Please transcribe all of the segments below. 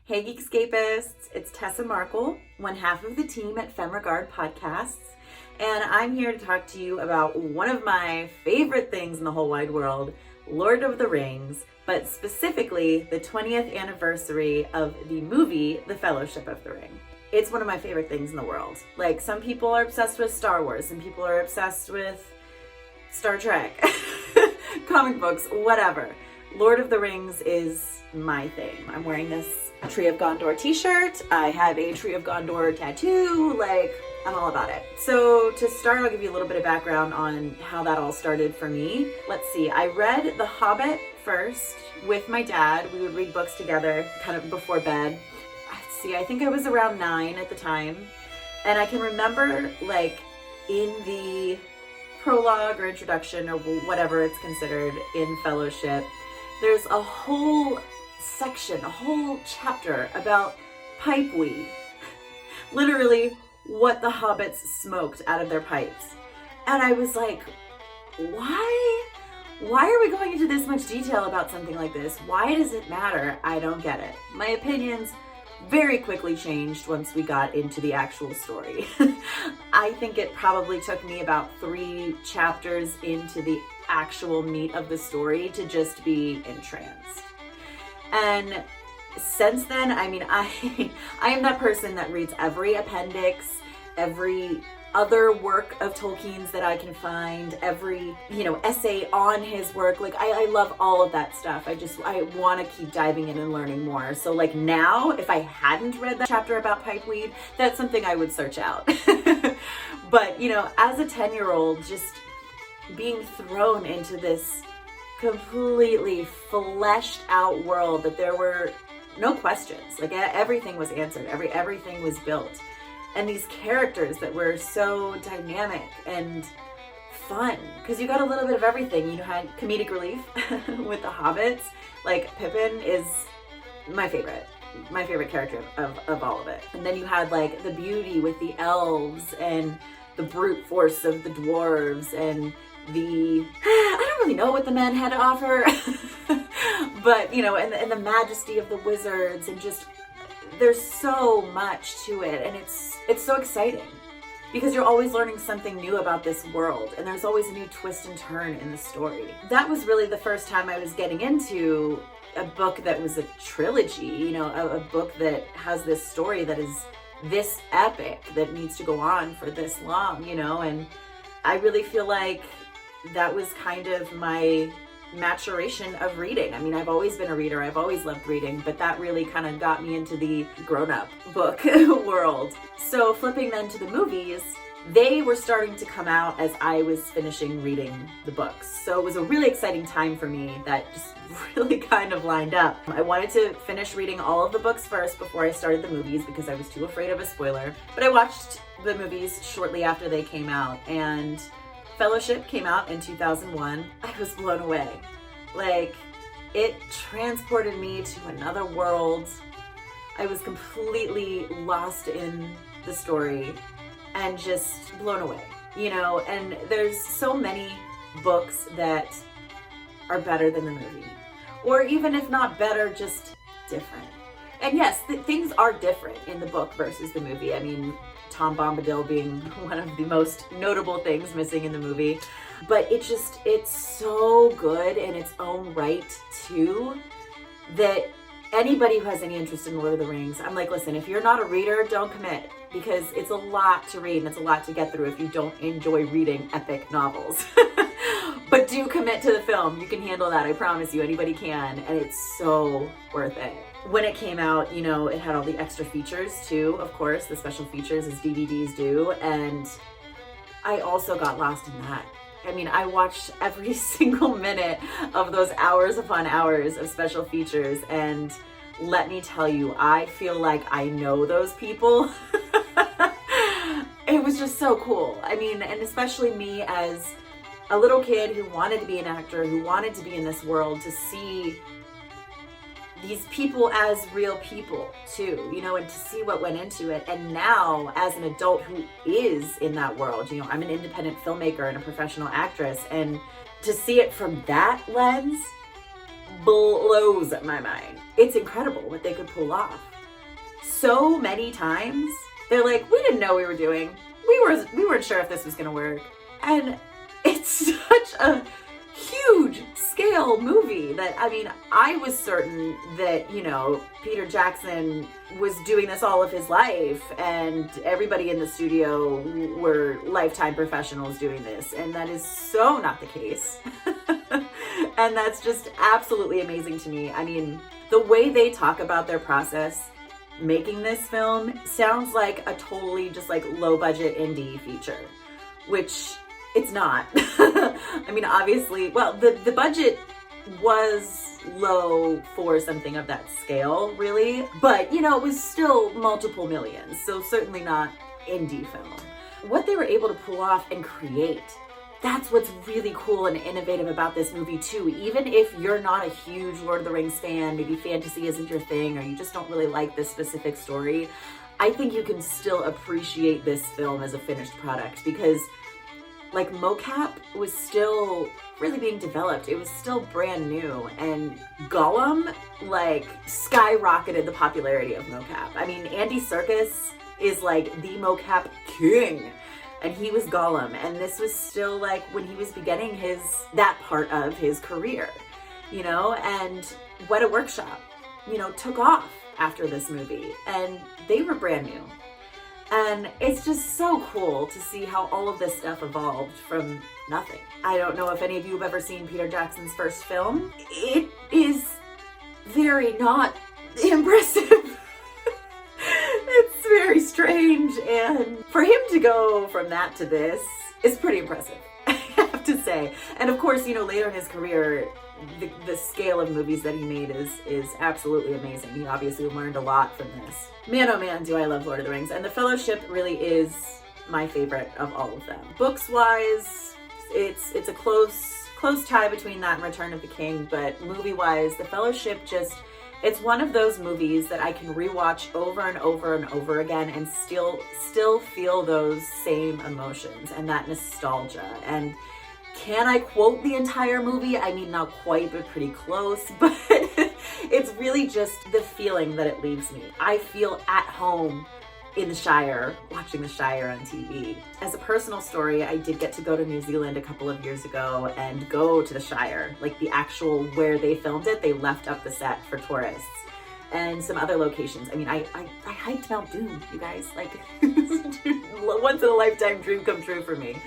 Hey Geekscapists, it's Tessa Markle, one half of the team at Femme Regard podcasts, and I'm here to talk to you about one of my favorite things in the whole wide world, Lord of the Rings, but specifically the 20th anniversary of the movie, The Fellowship of the Ring. It's one of my favorite things in the world. Like, some people are obsessed with Star Wars, some people are obsessed with Star Trek, comic books, whatever. Lord of the Rings is my thing. I'm wearing this Tree of Gondor t-shirt. I have a Tree of Gondor tattoo. Like, I'm all about it. So to start, I'll give you a little bit of background on how that all started for me. Let's see, I read The Hobbit first with my dad. We would read books together kind of before bed. Let's see, I think I was around 9 at the time. And I can remember, like, in the prologue or introduction or whatever it's considered in Fellowship, there's a whole section, a whole chapter about pipeweed. Literally what the hobbits smoked out of their pipes. And I was like, why are we going into this much detail about something like this? Why does it matter? I don't get it. My opinions very quickly changed once we got into the actual story. I think it probably took me about 3 chapters into the actual meat of the story to just be entranced. And since then, I mean, I am that person that reads every appendix, every other work of Tolkien's that I can find, every, essay on his work. Like, I love all of that stuff. I want to keep diving in and learning more. So like now, if I hadn't read that chapter about pipeweed, that's something I would search out. But, as a 10-year-old, just being thrown into this completely fleshed out world that there were no questions. Like, everything was answered, everything was built. And these characters that were so dynamic and fun, because you got a little bit of everything. You had comedic relief with the hobbits. Like, Pippin is my favorite character of all of it. And then you had like the beauty with the elves and the brute force of the dwarves and I don't really know what the men had to offer, but and the majesty of the wizards, and just there's so much to it, and it's so exciting because you're always learning something new about this world, and there's always a new twist and turn in the story. That was really the first time I was getting into a book that was a trilogy, a book that has this story that is this epic that needs to go on for this long, and I really feel like that was kind of my maturation of reading. I mean, I've always been a reader. I've always loved reading, but that really kind of got me into the grown-up book world. So flipping then to the movies, they were starting to come out as I was finishing reading the books. So it was a really exciting time for me that just really kind of lined up. I wanted to finish reading all of the books first before I started the movies because I was too afraid of a spoiler. But I watched the movies shortly after they came out, and Fellowship came out in 2001. I was blown away. Like, it transported me to another world. I was completely lost in the story and just blown away, and there's so many books that are better than the movie, or even if not better, just different. And yes, things are different in the book versus the movie. I mean, Tom Bombadil being one of the most notable things missing in the movie. But it's so good in its own right too, that anybody who has any interest in Lord of the Rings, I'm like, listen, if you're not a reader, don't commit, because it's a lot to read and it's a lot to get through if you don't enjoy reading epic novels. But do commit to the film. You can handle that, I promise you. Anybody can, and it's so worth it. When it came out, it had all the extra features too, of course, the special features as DVDs do, and I also got lost in that. I mean, I watched every single minute of those hours upon hours of special features, and let me tell you, I feel like I know those people. It was just so cool. I mean, and especially me as a little kid who wanted to be an actor, who wanted to be in this world, to see these people as real people too, and to see what went into it. And now, as an adult who is in that world, I'm an independent filmmaker and a professional actress, and to see it from that lens blows my mind. It's incredible what they could pull off. so many times. They're like, we didn't know we were doing. We weren't sure if this was gonna work. And it's such a huge scale movie that, I mean, I was certain that, you know, Peter Jackson was doing this all of his life and everybody in the studio were lifetime professionals doing this. And that is so not the case. And that's just absolutely amazing to me. I mean, the way they talk about their process making this film sounds like a totally just like low budget indie feature, which it's not. I mean, obviously, well, the budget was low for something of that scale, really, but you know, it was still multiple millions, so certainly not indie film. What they were able to pull off and create, that's what's really cool and innovative about this movie too. Even if you're not a huge Lord of the Rings fan, maybe fantasy isn't your thing, or you just don't really like this specific story, I think you can still appreciate this film as a finished product, because like mocap was still really being developed. It was still brand new, and Gollum like skyrocketed the popularity of mocap. I mean, Andy Serkis is like the mocap king, and he was Gollum, and this was still like when he was beginning that part of his career, you know. And Weta Workshop, you know, took off after this movie, and they were brand new. And it's just so cool to see how all of this stuff evolved from nothing. I don't know if any of you have ever seen Peter Jackson's first film. It is very not impressive. It's very strange, and for him to go from that to this is pretty impressive, I have to say. And of course, you know, later in his career, the scale of movies that he made is absolutely amazing. He obviously learned a lot from this. Man, oh man, do I love Lord of the Rings. And The Fellowship really is my favorite of all of them. Books-wise, it's a close tie between that and Return of the King, but movie-wise, The Fellowship it's one of those movies that I can rewatch over and over and over again and still feel those same emotions and that nostalgia. And can I quote the entire movie? I mean, not quite, but pretty close. But it's really just the feeling that it leaves me. I feel at home in the Shire, watching the Shire on TV. As a personal story, I did get to go to New Zealand a couple of years ago and go to the Shire, like the actual where they filmed it. They left up the set for tourists. And some other locations. I mean, I hiked Mount Doom, you guys. Like, once in a lifetime dream come true for me.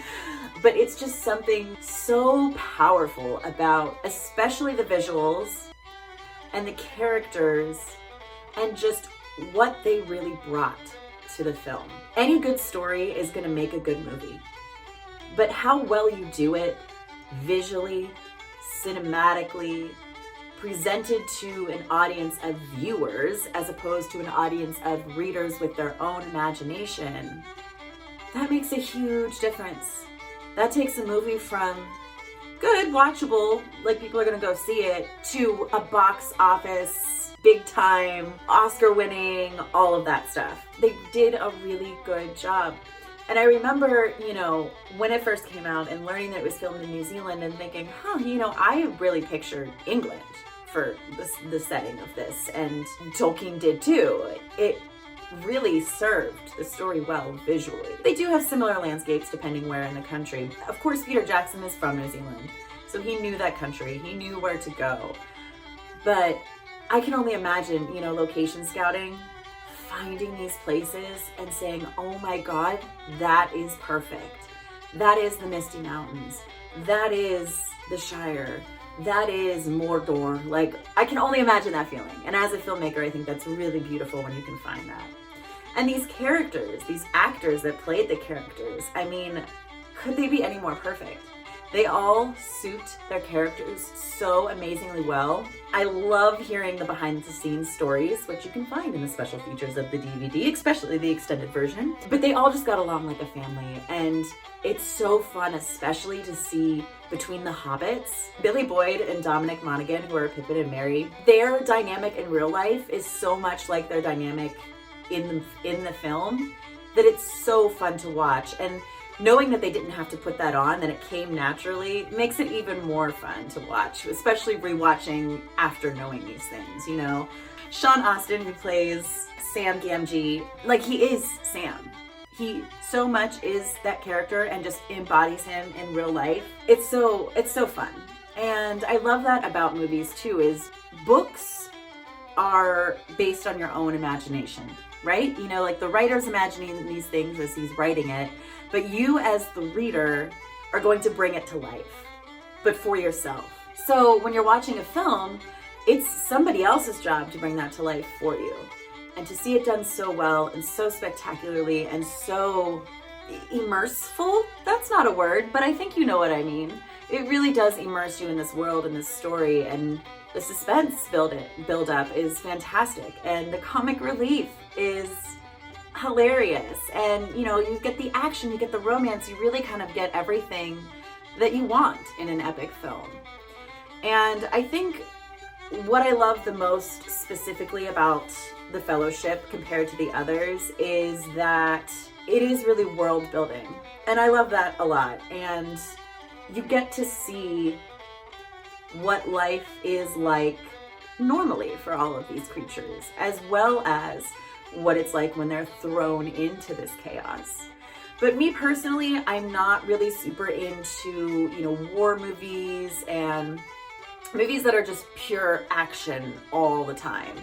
But it's just something so powerful about, especially the visuals and the characters and just what they really brought to the film. Any good story is going to make a good movie. But how well you do it visually, cinematically, presented to an audience of viewers as opposed to an audience of readers with their own imagination, that makes a huge difference. That takes a movie from good, watchable, like people are gonna go see it, to a box office, big time, Oscar winning, all of that stuff. They did a really good job. And I remember, you know, when it first came out and learning that it was filmed in New Zealand and thinking, you know, I really pictured England for the setting of this, and Tolkien did too. It really served the story well visually. They do have similar landscapes depending where in the country. Of course, Peter Jackson is from New Zealand, so he knew that country, he knew where to go. But I can only imagine, you know, location scouting, finding these places and saying, oh my God, that is perfect. That is the Misty Mountains. That is the Shire. That is Mordor. Like, I can only imagine that feeling. And as a filmmaker, I think that's really beautiful when you can find that. And these characters, these actors that played the characters, I mean, could they be any more perfect? They all suit their characters so amazingly well. I love hearing the behind the scenes stories, which you can find in the special features of the DVD, especially the extended version. But they all just got along like a family, and it's so fun, especially to see between the hobbits, Billy Boyd and Dominic Monaghan, who are Pippin and Merry. Their dynamic in real life is so much like their dynamic in the film that it's so fun to watch. And knowing that they didn't have to put that on, that it came naturally, makes it even more fun to watch, especially rewatching after knowing these things, you know. Sean Astin, who plays Sam Gamgee, like he is Sam. He so much is that character and just embodies him in real life. It's so fun. And I love that about movies too, is books are based on your own imagination, right? You know, like the writer's imagining these things as he's writing it, but you as the reader are going to bring it to life, but for yourself. So when you're watching a film, it's somebody else's job to bring that to life for you. And to see it done so well and so spectacularly and so immerseful, that's not a word, but I think you know what I mean. It really does immerse you in this world and this story, and the suspense build up is fantastic, and the comic relief is hilarious, and you know, you get the action, you get the romance, you really kind of get everything that you want in an epic film. And I think what I love the most specifically about The Fellowship compared to the others is that it is really world building, and I love that a lot. And you get to see what life is like normally for all of these creatures, as well as what it's like when they're thrown into this chaos. But me personally, I'm not really super into, you know, war movies and movies that are just pure action all the time.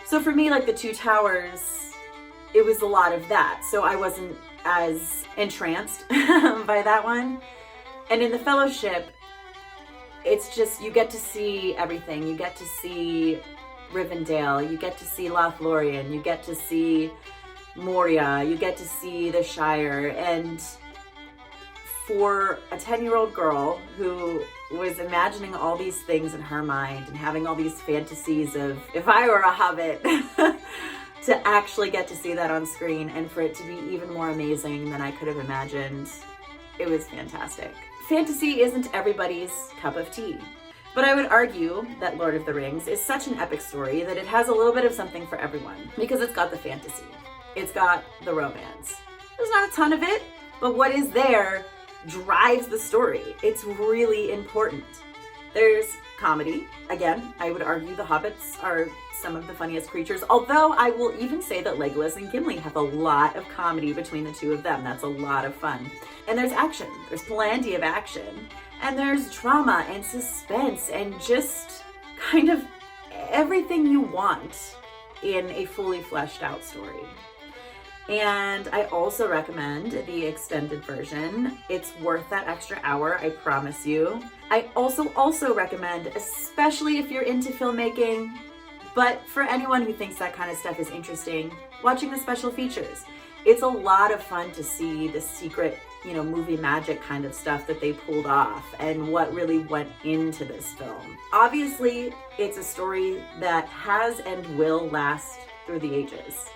So for me, like The Two Towers, it was a lot of that. So I wasn't as entranced by that one. And in The Fellowship, it's just, you get to see everything. You get to see Rivendell, you get to see Lothlorien, you get to see Moria, you get to see the Shire. And for a 10-year-old girl who was imagining all these things in her mind and having all these fantasies of, if I were a hobbit, to actually get to see that on screen and for it to be even more amazing than I could have imagined, it was fantastic. Fantasy isn't everybody's cup of tea, but I would argue that Lord of the Rings is such an epic story that it has a little bit of something for everyone, because it's got the fantasy, it's got the romance. There's not a ton of it, but what is there drives the story. It's really important. There's comedy. Again, I would argue the hobbits are some of the funniest creatures, although I will even say that Legolas and Gimli have a lot of comedy between the two of them. That's a lot of fun. And there's action. There's plenty of action. And there's drama and suspense and just kind of everything you want in a fully fleshed out story. And I also recommend the extended version. It's worth that extra hour, I promise you. I also recommend, especially if you're into filmmaking, but for anyone who thinks that kind of stuff is interesting, watching the special features. It's a lot of fun to see the secret, you know, movie magic kind of stuff that they pulled off and what really went into this film. Obviously, it's a story that has and will last through the ages.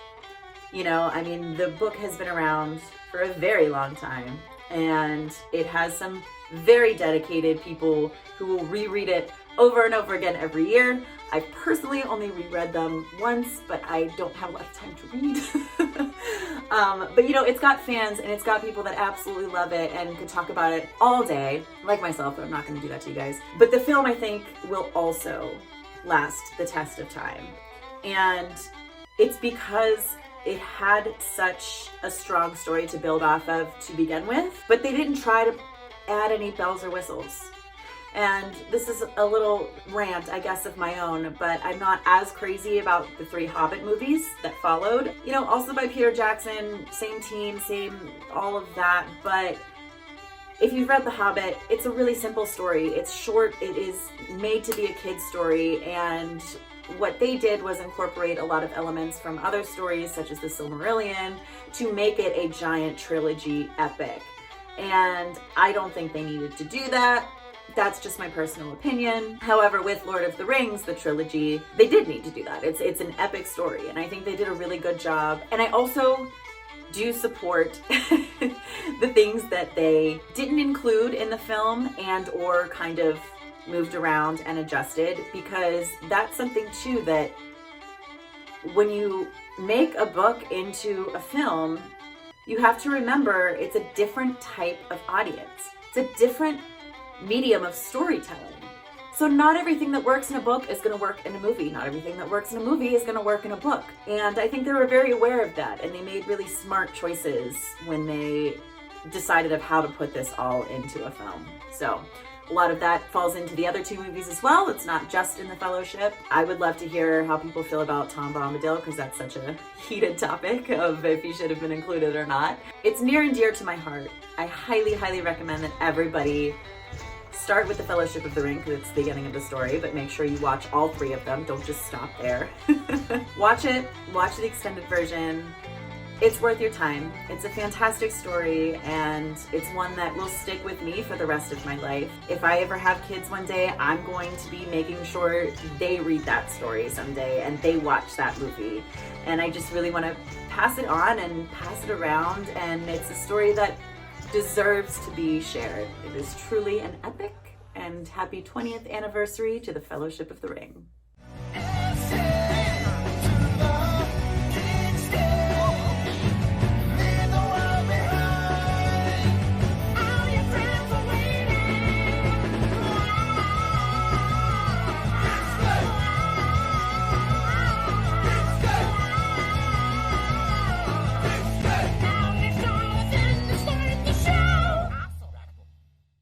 You know, I mean, the book has been around for a very long time, and it has some very dedicated people who will reread it over and over again every year. I personally only reread them once, but I don't have a lot of time to read. But you know, it's got fans and it's got people that absolutely love it and could talk about it all day, like myself, but I'm not going to do that to you guys. But the film, I think, will also last the test of time. And it's because it had such a strong story to build off of to begin with, but they didn't try to add any bells or whistles. And this is a little rant, I guess, of my own, but I'm not as crazy about the 3 Hobbit movies that followed. You know, also by Peter Jackson, same team, same all of that. But if you've read The Hobbit, it's a really simple story. It's short, it is made to be a kid's story, and what they did was incorporate a lot of elements from other stories, such as the Silmarillion, to make it a giant trilogy epic. And I don't think they needed to do that. That's just my personal opinion. However, with Lord of the Rings, the trilogy, they did need to do that. It's an epic story, and I think they did a really good job. And I also do support the things that they didn't include in the film and or kind of moved around and adjusted, because that's something too that when you make a book into a film, you have to remember it's a different type of audience. It's a different medium of storytelling. So not everything that works in a book is going to work in a movie. Not everything that works in a movie is going to work in a book. And I think they were very aware of that, and they made really smart choices when they decided of how to put this all into a film. So a lot of that falls into the other two movies as well. It's not just in The Fellowship. I would love to hear how people feel about Tom Bombadil, because that's such a heated topic of if he should have been included or not. It's near and dear to my heart. I highly, highly recommend that everybody start with The Fellowship of the Ring, because it's the beginning of the story, but make sure you watch all three of them. Don't just stop there. Watch it, watch the extended version. It's worth your time. It's a fantastic story, and it's one that will stick with me for the rest of my life. If I ever have kids one day, I'm going to be making sure they read that story someday and they watch that movie. And I just really want to pass it on and pass it around, and it's a story that deserves to be shared. It is truly an epic, and happy 20th anniversary to The Fellowship of the Ring.